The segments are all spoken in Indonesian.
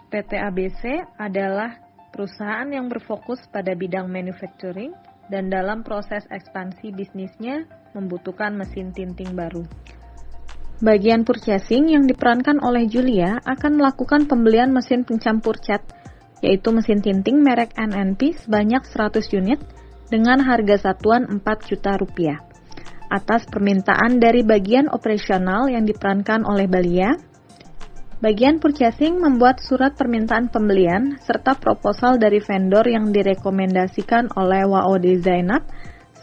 PT ABC adalah perusahaan yang berfokus pada bidang manufacturing dan dalam proses ekspansi bisnisnya membutuhkan mesin tinting baru. Bagian purchasing yang diperankan oleh Julia akan melakukan pembelian mesin pencampur cat, yaitu mesin tinting merek NNP sebanyak 100 unit dengan harga satuan 4 juta rupiah. Atas permintaan dari bagian operasional yang diperankan oleh Balia, bagian purchasing membuat surat permintaan pembelian serta proposal dari vendor yang direkomendasikan oleh WOD Zainab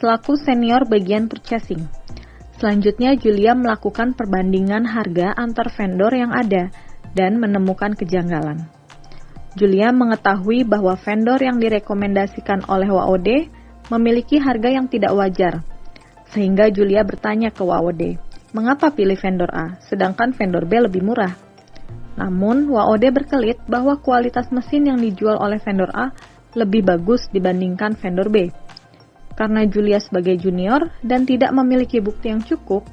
selaku senior bagian purchasing. Selanjutnya, Julia melakukan perbandingan harga antar vendor yang ada dan menemukan kejanggalan. Julia mengetahui bahwa vendor yang direkomendasikan oleh WOD memiliki harga yang tidak wajar, sehingga Julia bertanya ke WOD, mengapa pilih vendor A, sedangkan vendor B lebih murah? Namun, WOD berkelit bahwa kualitas mesin yang dijual oleh vendor A lebih bagus dibandingkan vendor B. Karena Julia sebagai junior dan tidak memiliki bukti yang cukup,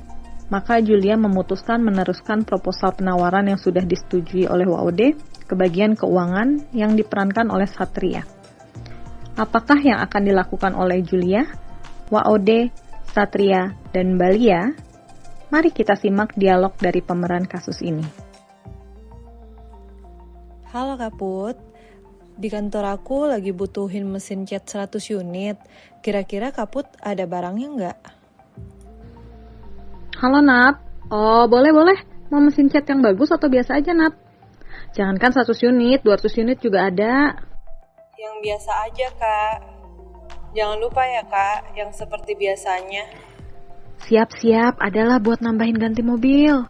maka Julia memutuskan meneruskan proposal penawaran yang sudah disetujui oleh WOD ke bagian keuangan yang diperankan oleh Satria. Apakah yang akan dilakukan oleh Julia, WOD, Satria, dan Balia? Mari kita simak dialog dari pemeran kasus ini. Halo Kak Put, di kantor aku lagi butuhin mesin cat 100 unit. Kira-kira Kak Put ada barangnya nggak? Halo Nat, oh boleh. Mau mesin cat yang bagus atau biasa aja Nat? Jangankan 100 unit, 200 unit juga ada. Yang biasa aja Kak. Jangan lupa ya Kak, yang seperti biasanya. Siap, adalah buat nambahin ganti mobil.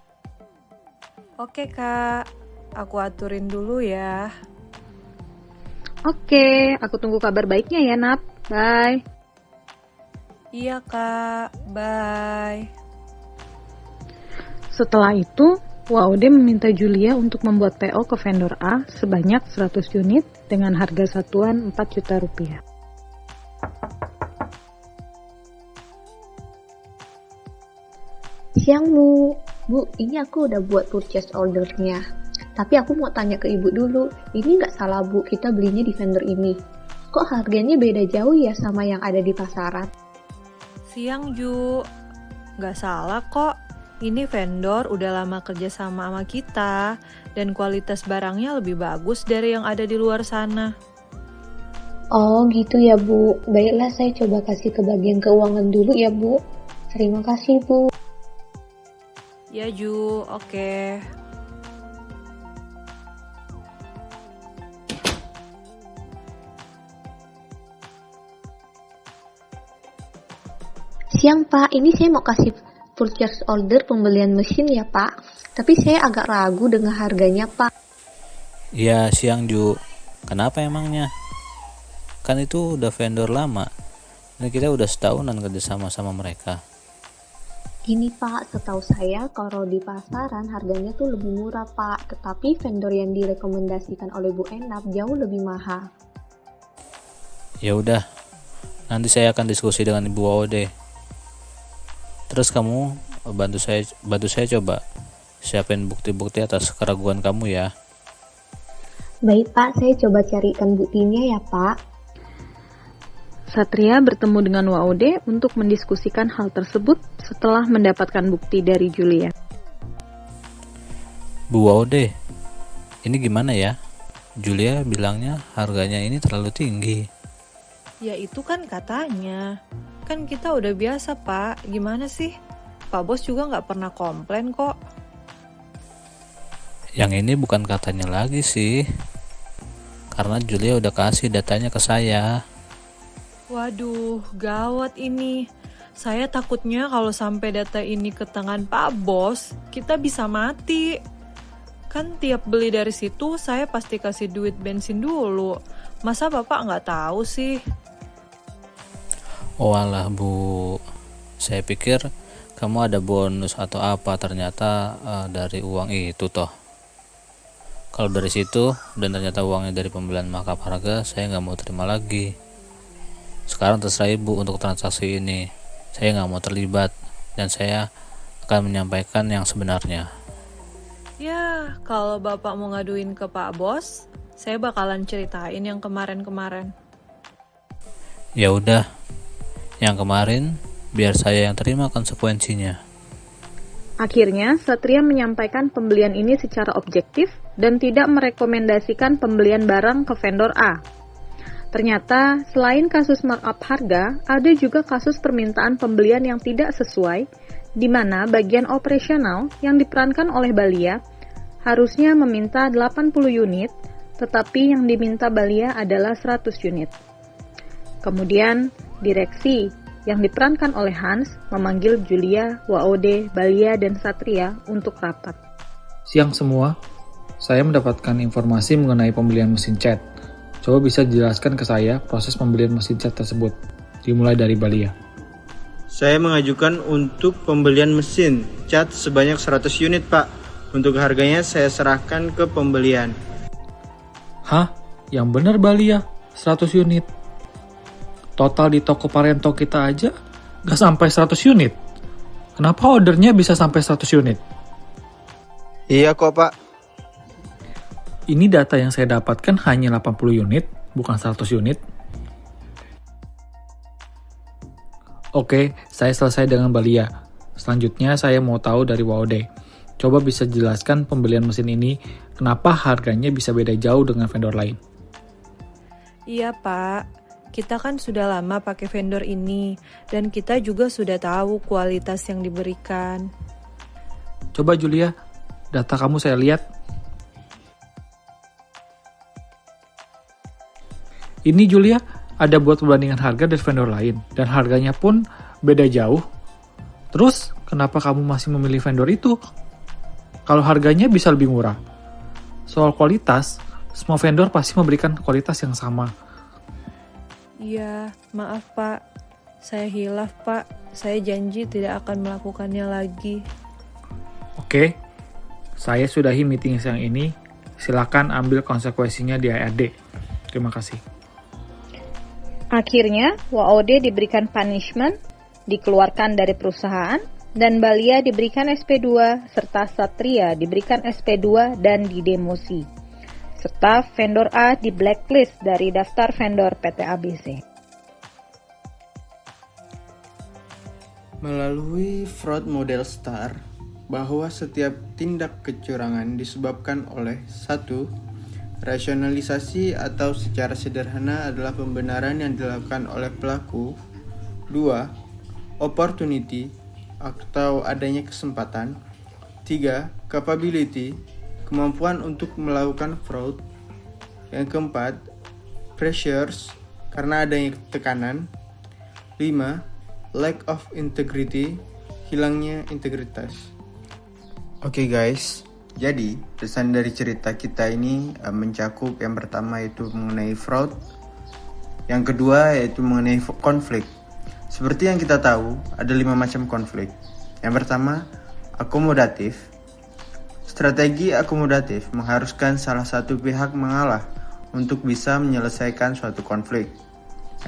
Oke Kak, aku aturin dulu ya. Oke, aku tunggu kabar baiknya ya Nat. Bye. Iya Kak, bye. Setelah itu, WOD meminta Julia untuk membuat PO ke vendor A sebanyak 100 unit dengan harga satuan 4 juta rupiah. Siang Bu, ini aku udah buat purchase ordernya. Tapi aku mau tanya ke Ibu dulu, ini nggak salah Bu, kita belinya di vendor ini. Kok harganya beda jauh ya sama yang ada di pasaran? Siang Ju, nggak salah kok. Ini vendor udah lama kerja sama kita dan kualitas barangnya lebih bagus dari yang ada di luar sana. Oh gitu ya Bu, baiklah saya coba kasih ke bagian keuangan dulu ya Bu. Terima kasih Bu. Ya Ju, oke. Siang Pak, ini saya mau kasih purchase order pembelian mesin ya Pak. Tapi saya agak ragu dengan harganya Pak. Iya, siang Ju. Kenapa emangnya? Kan itu udah vendor lama. Dan kita udah setahunan kerjasama sama mereka. Gini Pak, setahu saya kalau di pasaran harganya tuh lebih murah Pak. Tetapi vendor yang direkomendasikan oleh Bu Enap jauh lebih mahal. Ya udah, nanti saya akan diskusi dengan Ibu WOD. Terus kamu bantu saya coba siapin bukti-bukti atas keraguan kamu ya. Baik Pak, saya coba carikan buktinya ya Pak. Satria bertemu dengan WOD untuk mendiskusikan hal tersebut setelah mendapatkan bukti dari Julia. Bu WOD, ini gimana ya? Julia bilangnya harganya ini terlalu tinggi. Ya itu kan katanya. Kan kita udah biasa Pak, gimana sih? Pak Bos juga nggak pernah komplain kok. Yang ini bukan katanya lagi sih. Karena Julia udah kasih datanya ke saya. Waduh, gawat ini. Saya takutnya kalau sampai data ini ke tangan Pak Bos, kita bisa mati. Kan tiap beli dari situ saya pasti kasih duit bensin dulu. Masa Bapak nggak tahu sih? Oh alah Bu, saya pikir kamu ada bonus atau apa, ternyata dari uang itu toh. Kalau dari situ dan ternyata uangnya dari pembelian markup harga, saya nggak mau terima lagi. Sekarang terserah Ibu untuk transaksi ini. Saya nggak mau terlibat dan saya akan menyampaikan yang sebenarnya. Ya, kalau Bapak mau ngaduin ke Pak Bos, Saya bakalan ceritain yang kemarin-kemarin. Ya udah, yang kemarin biar saya yang terima konsekuensinya. Akhirnya, Satria menyampaikan pembelian ini secara objektif dan tidak merekomendasikan pembelian barang ke vendor A. Ternyata, selain kasus markup harga, ada juga kasus permintaan pembelian yang tidak sesuai, di mana bagian operasional yang diperankan oleh Balia harusnya meminta 80 unit, tetapi yang diminta Balia adalah 100 unit. Kemudian, direksi yang diperankan oleh Hans memanggil Julia, Waode, Balia, dan Satria untuk rapat. Siang semua, saya mendapatkan informasi mengenai pembelian mesin cat. Coba bisa dijelaskan ke saya proses pembelian mesin cat tersebut, dimulai dari Balia. Saya mengajukan untuk pembelian mesin cat sebanyak 100 unit, Pak. Untuk harganya saya serahkan ke pembelian. Hah? Yang benar Balia, 100 unit. Total di toko Parento kita aja gak sampai 100 unit. Kenapa ordernya bisa sampai 100 unit? Iya kok, Pak. Ini data yang saya dapatkan hanya 80 unit, bukan 100 unit. Oke, saya selesai dengan Balia. Selanjutnya saya mau tahu dari Waode. Coba bisa jelaskan pembelian mesin ini, kenapa harganya bisa beda jauh dengan vendor lain? Iya Pak, kita kan sudah lama pakai vendor ini, dan kita juga sudah tahu kualitas yang diberikan. Coba Julia, data kamu saya lihat. Ini Julia, ada buat perbandingan harga dari vendor lain, dan harganya pun beda jauh. Terus, kenapa kamu masih memilih vendor itu? Kalau harganya bisa lebih murah. Soal kualitas, semua vendor pasti memberikan kualitas yang sama. Iya, maaf Pak. Saya hilaf Pak. Saya janji tidak akan melakukannya lagi. Oke, saya sudahi meeting siang ini. Silakan ambil konsekuensinya di ARD. Terima kasih. Akhirnya, Waode diberikan punishment, dikeluarkan dari perusahaan, dan Balia diberikan SP2, serta Satria diberikan SP2 dan didemosi. Serta vendor A di blacklist dari daftar vendor PT ABC. Melalui fraud model STAR, bahwa setiap tindak kecurangan disebabkan oleh 1. Rasionalisasi atau secara sederhana adalah pembenaran yang dilakukan oleh pelaku. 2. Opportunity atau adanya kesempatan. 3. Capability, kemampuan untuk melakukan fraud. Yang keempat, pressures, karena adanya tekanan. 5. Lack of integrity, hilangnya integritas. Oke guys, jadi pesan dari cerita kita ini mencakup yang pertama yaitu mengenai fraud, yang kedua yaitu mengenai konflik. Seperti yang kita tahu, ada 5 macam konflik. Yang pertama, akomodatif. Strategi akomodatif mengharuskan salah satu pihak mengalah untuk bisa menyelesaikan suatu konflik.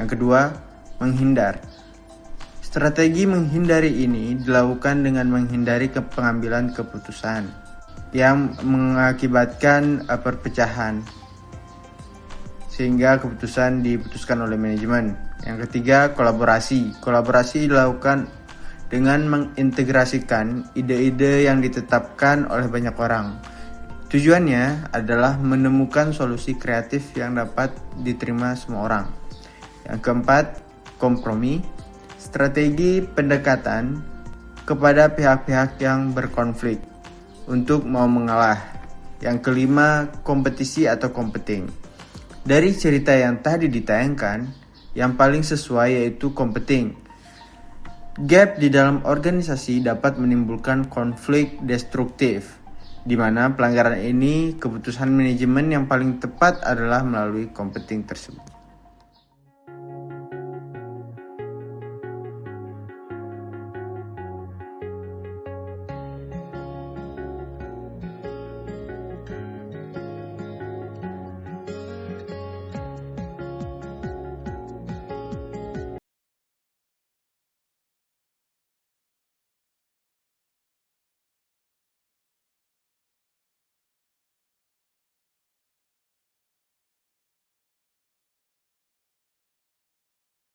Yang kedua, menghindar. Strategi menghindari ini dilakukan dengan menghindari pengambilan keputusan yang mengakibatkan perpecahan, sehingga keputusan diputuskan oleh manajemen. Yang ketiga, kolaborasi. Kolaborasi dilakukan dengan mengintegrasikan ide-ide yang ditetapkan oleh banyak orang. Tujuannya adalah menemukan solusi kreatif yang dapat diterima semua orang. Yang keempat, kompromi. Strategi pendekatan kepada pihak-pihak yang berkonflik untuk mau mengalah. Yang kelima, kompetisi atau competing. Dari cerita yang tadi ditayangkan, yang paling sesuai yaitu competing. Gap di dalam organisasi dapat menimbulkan konflik destruktif, di mana pelanggaran ini keputusan manajemen yang paling tepat adalah melalui competing tersebut.